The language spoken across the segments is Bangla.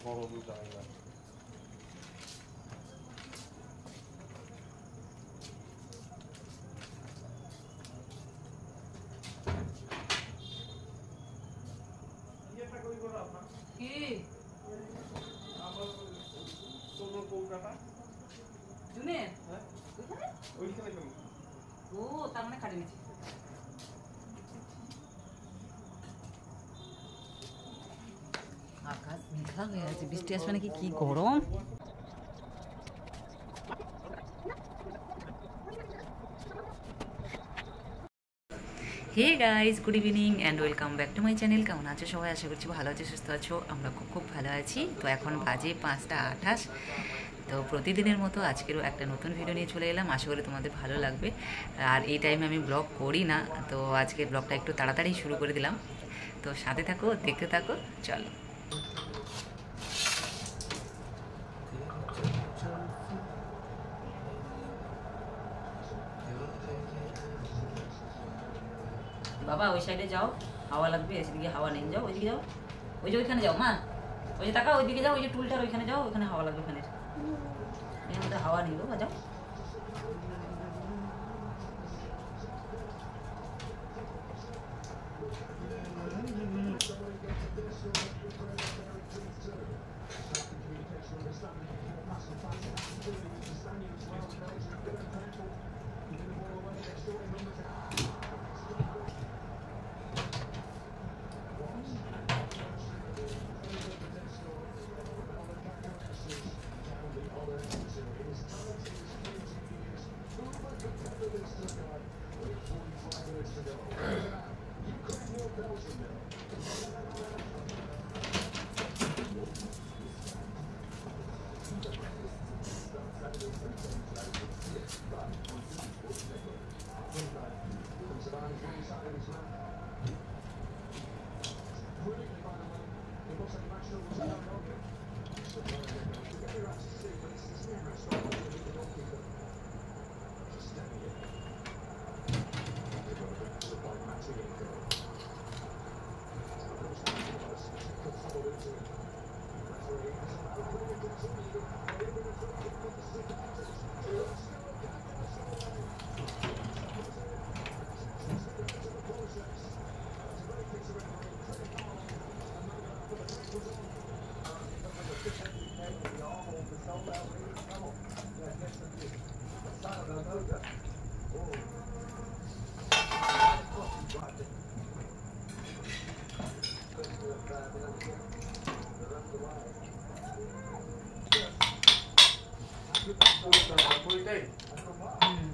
বড় দুটো জায়গা কি আমার সোনার কৌটাটা জুনিয়র হ্যাঁ ওইখানে ওইখানে কেন ও তার মানে কাটে নিয়েছে আকাশ মেঘলা হয়ে আছে বৃষ্টি আসবে নাকি কি গরম hey guys good evening and welcome back to my channel. কেমন আছো সবাই? আশা করছি ভালো আছো, সুস্থ আছো। আমরা খুব খুব ভালো আছি। তো এখন বাজে 5টা 28। তো প্রতিদিনের মতো আজকেরও একটা নতুন ভিডিও নিয়ে চলে এলাম। আশা করি তোমাদের ভালো লাগবে। আর এই টাইমে আমি ব্লগ করি না, তো আজকের ব্লগটা একটু তাড়াতাড়ি শুরু করে দিলাম। তো সাথে থাকো, দেখতে থাকো, চলো। বাবা ওই সাইডে যাও, হাওয়া লাগবে। এদিকে হাওয়া নেই, যাও ওইদিকে যাও, ওই যে ওইখানে যাও মা, ওই যে তাকাও ওইদিকে যাও, ওই যে টুলটার ওইখানে যাও, ওইখানে হাওয়া লাগবে। ওখানে এর মধ্যে হাওয়া নেই বাবা, যাও।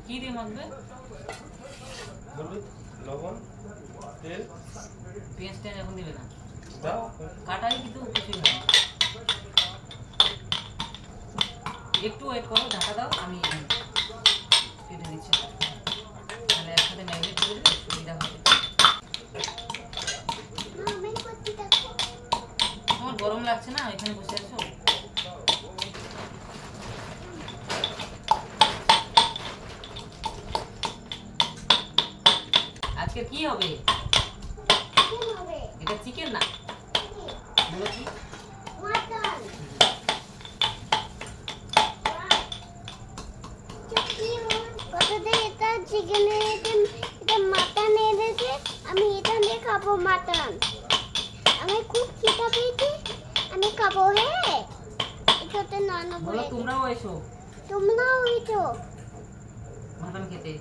কি দিয়ে মাখবে? লবণ, তেল, পেঁয়াজ টেয়াজ এখন দিবে না, দাও কাটাই কিন্তু কিছুই না। একটু ওয়েট করো, ঢাকা দাও, আমি কেটে দিচ্ছি। তাহলে একসাথে ম্যারিনেট করে দিলে সুবিধা হবে। তোমার গরম লাগছে না? এখানে বসে আছো। আজকে কি হবে? এটা চিকেন না, বলো কি? আমি এটা দিয়ে খাবো মাটন। আমি খুব খিদা পেয়েছি, আমি খাবো। হ্যাঁ এটাতে নানা বলো তোমরাও এসো তোমরাও এসো মাটন খেতে।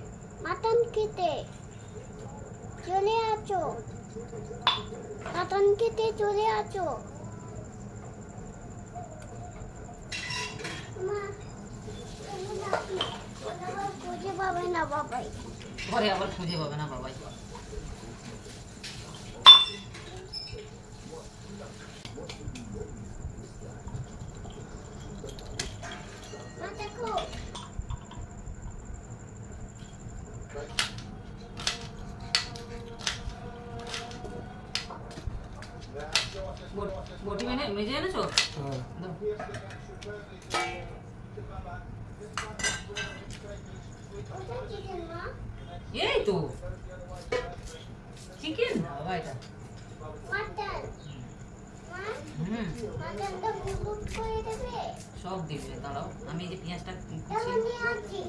মাটন খেতে চলে আসো, মাটন খেতে চলে আসো। মা খুঁজে পাবে না বাবাই, পরে আবার খুঁজে পাবে না বাবাই। মা দেখো বটি মেজে এনেছো? এই তো চিকেন বাবা, এটা মাটন। মা মাটনটা হলুদ করে দেবে। সব দিবে, দাঁড়াও আমি এই যে পেঁয়াজটা দাঁড়া নিয়ে আসছি।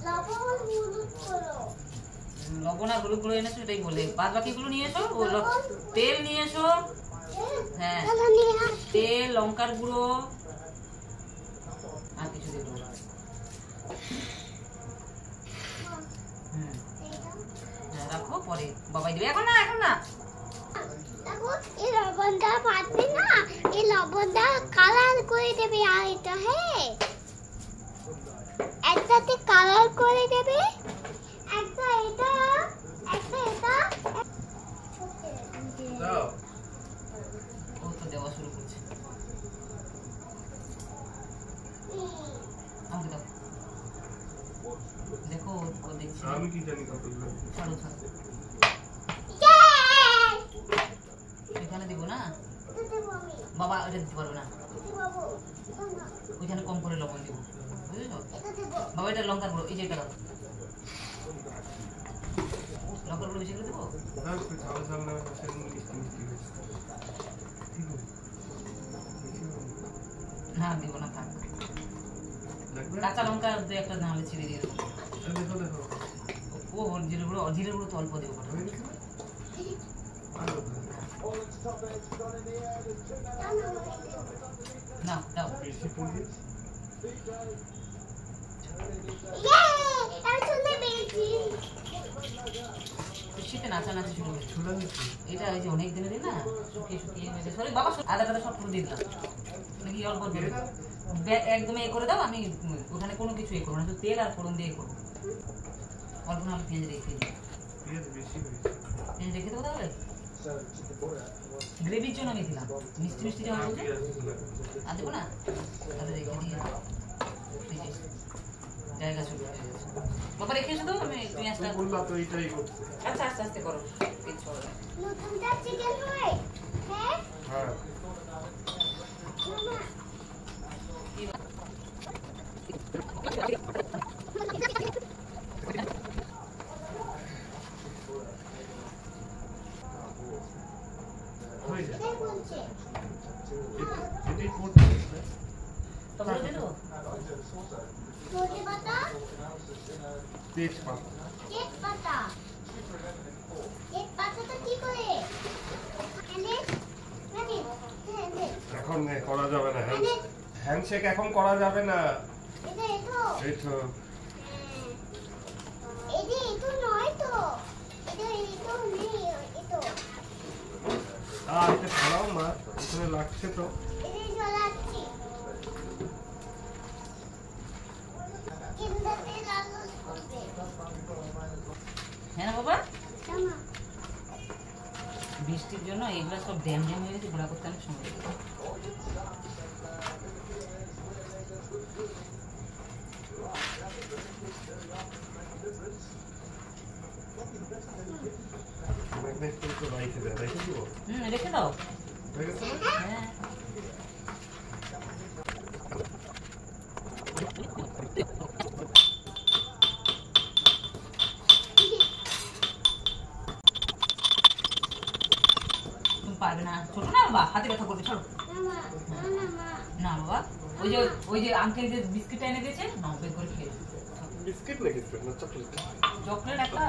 লবণ হলুদ করো। লবণ আর হলুদ গুঁড়ো এনেছো এটাই বলে, বাদ বাকিগুলো নিয়ে এসো। তেল নিয়ে এসো। হ্যাঁ, দাঁড়া নিয়ে আসছি। তেল, লঙ্কার গুঁড়ো আর কিছু দেবো। হ্যাঁ, রাখো, পরে বাবাই দেবে। এখন না, এখন না। দেখো এই লবণটা পাতবে না, এই লবণটা কালার করে দেবে। আর এটা হ্যাঁ একটাতে কালার করে দেবে, একটা এটা, একটা এটা। দাও। ও তো দেওয়া শুরু করছে। আমাকে দাও। দেখো ও দেখছে। আমি কি জানি কতগুলো। ছাড়ো ছাড়ো, এখানে দিব না বাবা, ওটা দিতে পারবে না। ওইখানে কম করে লবণ দিব, বুঝেছো বাবা? এটা লঙ্কার গুঁড়ো, এই যে এটা দাও। লঙ্কার গুঁড়ো বেশি করে দেবো। না, একটু ঝাল ঝাল না, সেরকম মিষ্টি মিষ্টি হয়েছে। ঠিক আছে। না দিব না, থাক। লাগবে? কাঁচা লঙ্কা দু একটা নাহলে ছিঁড়ে দিয়ে দেবো। দেখো দেখো। ও জিরে গুঁড়ো তো অল্প দেবো। হয়ে গেছে না? আরো দাও। না দাও। বেশি পড়বে? শীতে নাচানাচি শুরু হয়েছে। ছোলা দিচ্ছি। এটা ওই যে অনেক দিনের না, শুকিয়ে শুকিয়ে গেছে। সরি বাবা, আদা টাদা সব পুরো দিয়ে দিলাম নাকি অল্প দিয়ে দাও। একদম এ করে দাও। আমি ওখানে কোনো কিছু এ করবো না, শুধু তেল আর ফোড়ন দিয়ে করবো। অল্প না, আমি পেঁয়াজ রেখে দিই। পেঁয়াজ বেশি হয়েছে। পেঁয়াজ রেখে দেবো তাহলে। গ্রেভির জন্য আমি দিলাম, মিষ্টি মিষ্টি যখন বলছে। আর দেবো না, তাহলে রেখে দিয়ে জায়গা শুরু হয়ে গেছে। বাবা রেখে এসে দাও, আমি পেঁয়াজটা। বললা তো এইটাই করতে। আচ্ছা, আস্তে আস্তে করো, কিচ্ছু হবে না। নতুনটা চিকেন হয় হ্যাঁ হ্যাঁ। মামা হয়ে যায়। কে বলছে এটাই করতে হবে। টমেটো দিয়ে দেবো। ধনে পাতা তেজপাতা। তেজপাতা তেজপাতাটা কি করে এনে এনে এনে এখন করা যাবে না। এনে হ্যান্ডশেক এখন করা যাবে না। এটা এটো এই তো। এটা এটো নয় তো, এটা এটো নেই, এটো এটা ছাড়াও মা, এখানে লাগছে তো। এটা জ্বলাচ্ছি কিন্দাতে লাল করবে হ্যাঁ না বাবা, জামা বৃষ্টির জন্য এগুলো সব ড্যাম ড্যাম হয়ে গেছে, ঘোরা করতে অনেক সময় লাগে। ম্যাগনেট করে তো রেখে দেয়, রেখে দিব। রেখে দাও। হয়ে গেছে না? হ্যাঁ, তুমি পারবে না, ছোট না বাবা, হাতে ব্যথা করবে, ছাড়ো। মামা মামা না বাবা, ওই যে আঙ্কেল যে বিস্কিটটা এনে দিয়েছে না, বের করে খেয়ে বিস্কিট নাকি না চকলেট? চকলেট একটা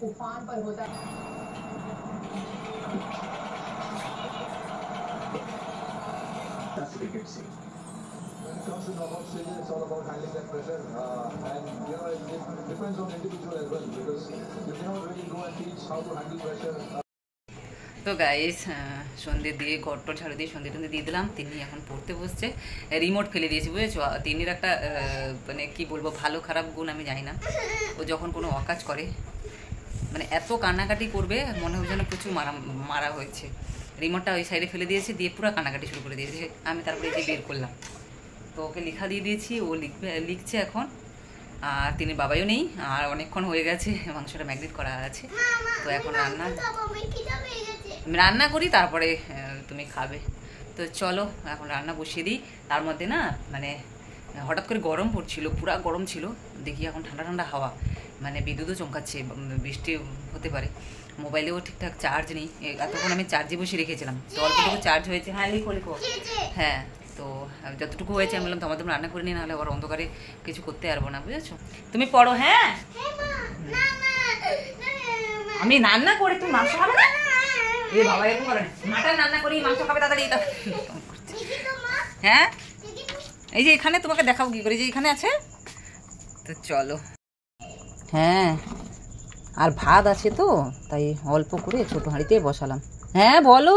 उफान पर होता है। That's a big scene. When it comes to knockout stages, it's all about handling that pressure, and it depends on individual as well, because you cannot really go and teach how to handle pressure. তো গাইস সন্ধে দিয়ে ঘরটা ঝাড়ু দিয়ে সন্ধে টন্ধে দিয়ে দিলাম। তিনি এখন পড়তে বসছে, রিমোট ফেলে দিয়েছি বুঝেছো। তিনির একটা মানে কি বলবো ভালো খারাপ গুণ আমি জানি না, ও যখন কোনো অকাজ করে মানে এত কান্নাকাটি করবে মনে হয় যেন প্রচুর মারা হয়েছে। রিমোটটা ওই সাইডে ফেলে দিয়েছে, দিয়ে পুরো কান্নাকাটি শুরু করে দিয়েছে। আমি তারপরে যে বের করলাম, তো ওকে লেখা দিয়ে দিয়েছি, ও লিখছে এখন। আর তিনি বাবাইও নেই, আর অনেকক্ষণ হয়ে গেছে, মাংসটা ম্যাগনেট করা আছে। তো এখন রান্না করি, তারপরে তুমি খাবে। তো চলো এখন রান্না বসিয়ে দিই। তার মধ্যে না মানে হঠাৎ করে গরম পড়ছিল, পুরা গরম ছিল। দেখি এখন ঠান্ডা ঠান্ডা হাওয়া, মানে বিদ্যুৎও চমকাচ্ছে, বৃষ্টি হতে পারে। মোবাইলেও ঠিকঠাক চার্জ নেই, এতক্ষণ আমি চার্জে বসে রেখেছিলাম, তো অল্পটুকু চার্জ হয়েছে। হ্যাঁ লিখো লিখো। হ্যাঁ, তো যতটুকু হয়েছে আমি বললাম তোমাদের রান্না করে নিই, নাহলে আবার অন্ধকারে কিছু করতে পারবো না, বুঝেছো। তুমি পড়ো। হ্যাঁ আমি রান্না করে তুমি মাংস খাবে না? এ বাবা এরকম করে না, মাটন রান্না করি মাংস খাবে তাড়াতাড়ি। হ্যাঁ এই যে এখানে তোমাকে দেখাবো কি করে, যে এখানে আছে। তো চলো। হ্যাঁ আর ভাত আছে তো, তাই অল্প করে ছোট হাঁড়িতে বসালাম। হ্যাঁ বলো।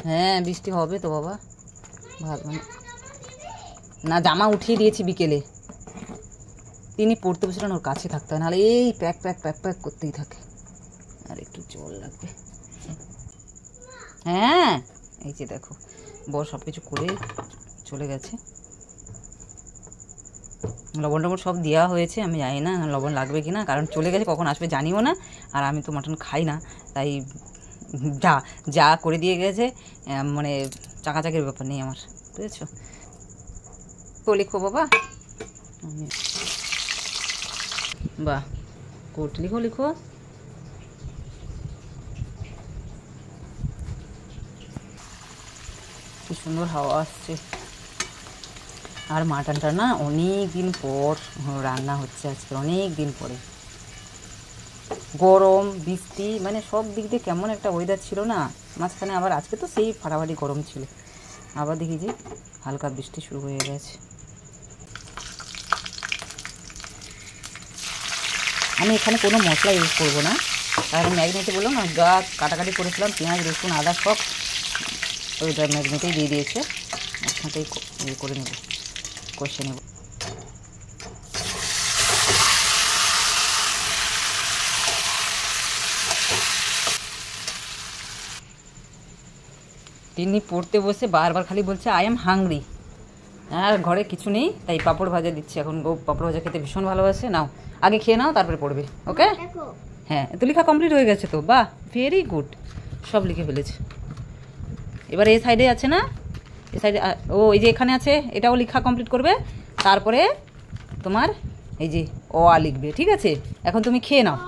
হ্যাঁ বৃষ্টি হবে তো বাবা, ভাত না জামা উঠিয়ে দিয়েছি বিকেলে। তিনি পড়তে বসলেন, ওর কাছে থাকতে হয়, নাহলে এই প্যাক প্যাক প্যাক প্যাক করতেই থাকে। আর একটু জল লাগবে। হ্যাঁ এই যে দেখো বর সব কিছু করে চলে গেছে। লবণ টবণ সব দেওয়া হয়েছে, আমি জানি না লবণ লাগবে কি না, কারণ চলে গেছে, কখন আসবে জানিও না। আর আমি তো মাটন খাই না, তাই যা করে দিয়ে গেছে, মানে চাকাচাকির ব্যাপার নেই আমার, বুঝেছো। তো লিখো বাবা। বাহ কোট লিখো লিখো। কি সুন্দর হাওয়া আসছে। আর মাটনটা না অনেক দিন পর রান্না হচ্ছে আজকে, অনেক দিন পরে। গরম বৃষ্টি মানে সব দিক দিয়ে কেমন একটা ওয়েদার ছিল না মাঝখানে, আবার আজকে তো সেই ফাটাফাটি গরম ছিল, আবার দেখি যে হালকা বৃষ্টি শুরু হয়ে গেছে। আমি এখানে কোনো মশলা ইউজ করবো না, কারণ ম্যাগনেটে বললাম না, যা কাটাকাটি করেছিলাম পেঁয়াজ রসুন আদা সব ওইটা ম্যাগনেটেই দিয়ে দিয়েছে, একসাথেই ইয়ে করে নেব, কষে নেব। তিনি পড়তে বসে বারবার খালি বলছে আই এম হাংরি, আর ঘরে কিছু নেই, তাই পাঁপড় ভাজা দিচ্ছে এখন। ও পাঁপড় ভাজা খেতে ভীষণ ভালোবাসে। নাও আগে খেয়ে নাও, তারপরে পড়বে, ওকে। হ্যাঁ তো লেখা কমপ্লিট হয়ে গেছে তো, বাহ ভেরি গুড, সব লিখে ফেলেছে। এবার এই সাইডে আছে না, এই সাইডে ও এই যে এখানে আছে, এটাও লেখা কমপ্লিট করবে, তারপরে তোমার এই যে অ আ লিখবে, ঠিক আছে। এখন তুমি খেয়ে নাও।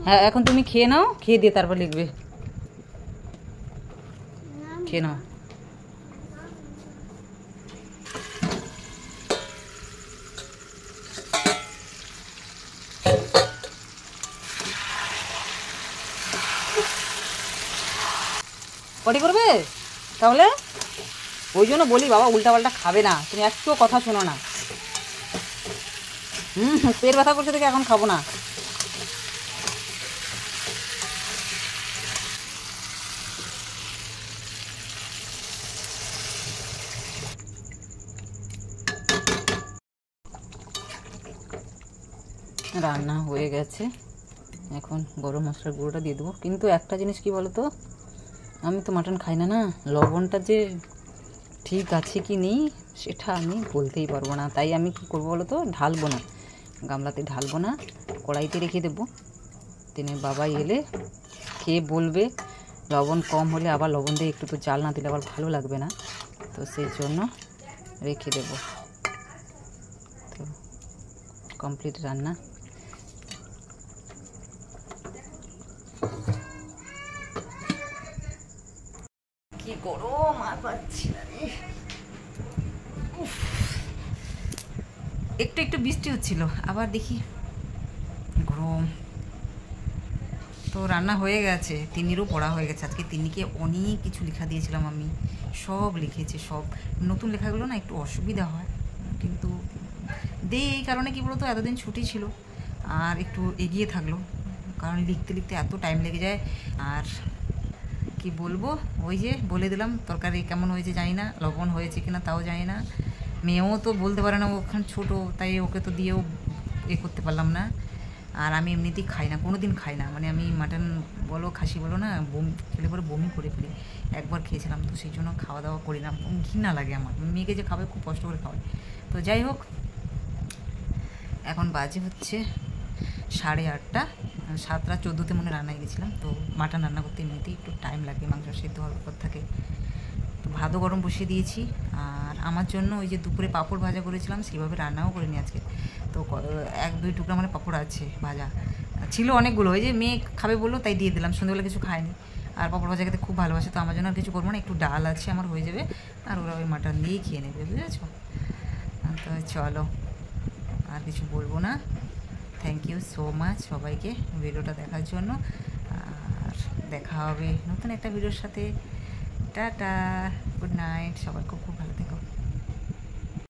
হ্যাঁ এখন তুমি খেয়ে নাও, খেয়ে দিয়ে তারপর লিখবে। খেয়ে নাও। পটি করবে তাহলে, ওই জন্য বলি বাবা উল্টাপাল্টা খাবে না, তুমি একটুও কথা শোনো না। পেট ব্যথা করছে দেখে এখন খাবো না। রান্না হয়ে গেছে, এখন গরম মশলার গুঁড়োটা দিয়ে দেবো। কিন্তু একটা জিনিস কি বলো তো, আমি তো মাটন খাই না, লবণটা যে ঠিক আছে কি নেই সেটা আমি বলতেই পারবো না। তাই আমি কী করবো বলো তো, ঢালবো না, গামলাতে ঢালবো না, কড়াইতে রেখে দেবো। দিনের বাবাই এলে খেয়ে বলবে লবণ কম হলে, আবার লবণ দিয়ে একটু তো জাল না দিলে আবার ভালো লাগবে না, তো সেই জন্য রেখে দেবো। তো কমপ্লিট রান্না। কি গরম, আর পাচ্ছি না। একটু একটু বৃষ্টি হচ্ছিল, আবার দেখি গরম। তো রান্না হয়ে গেছে, তিনিরও পড়া হয়ে গেছে। আজকে তিনিকে অনেক কিছু লেখা দিয়েছিলাম আমি, সব লিখেছে। সব নতুন লেখাগুলো না একটু অসুবিধা হয়, কিন্তু এই কারণে কি বলতো, এতদিন ছুটি ছিল আর একটু এগিয়ে থাকলো, কারণ লিখতে লিখতে এত টাইম লেগে যায়। আর কি বলবো, ওই যে বলে দিলাম তরকারি কেমন হয়েছে জানি না, লবণ হয়েছে কিনা তাও জানি না। মেয়েও তো বলতে পারে না, ওখানে ছোটো, তাই ওকে তো দিয়েও করতে পারলাম না। আর আমি এমনিতেই খাই না, কোনো দিন খাই না, মানে আমি মাটন বলো খাসি বলো না, বমি খেলে পরে বমি করে ফেলি। একবার খেয়েছিলাম, তো সেই জন্য খাওয়া দাওয়া করি না, ঘৃণা লাগে আমার। মেয়েকে যে খাবে খুব কষ্ট করে খাওয়াই। তো যাই হোক, এখন বাজে হচ্ছে 8:30, 7:14 মনে রান্নায় গেছিলাম। তো মাটন রান্না করতে এমনিতেই একটু টাইম লাগে, মাংস সেদ্ধ হওয়ার পর থাকে। তো ভাতও গরম বসিয়ে দিয়েছি। আর আমার জন্য ওই যে দুপুরে পাঁপড় ভাজা করেছিলাম, সেইভাবে রান্নাও করিনি আজকে। তো 1-2 টুকরা মানে পাঁপড় আছে ভাজা, ছিল অনেকগুলো, ওই যে মেয়ে খাবে বললো তাই দিয়ে দিলাম। সন্ধ্যেবেলা কিছু খায়নি, আর পাঁপড় ভাজা খেতে খুব ভালোবাসে, তো আমার জন্য আর কিছু করবো না, একটু ডাল আছে আমার হয়ে যাবে, আর ওরা ওই মাটন দিয়েই খেয়ে নেবে, বুঝেছো? তো চলো, আর কিছু বলবো না। থ্যাংক ইউ সো মাচ সবাইকে ভিডিওটা দেখার জন্য। আর দেখা হবে নতুন একটা ভিডিওর সাথে। টাটা, গুড নাইট, সবাই খুব খুব ভালো।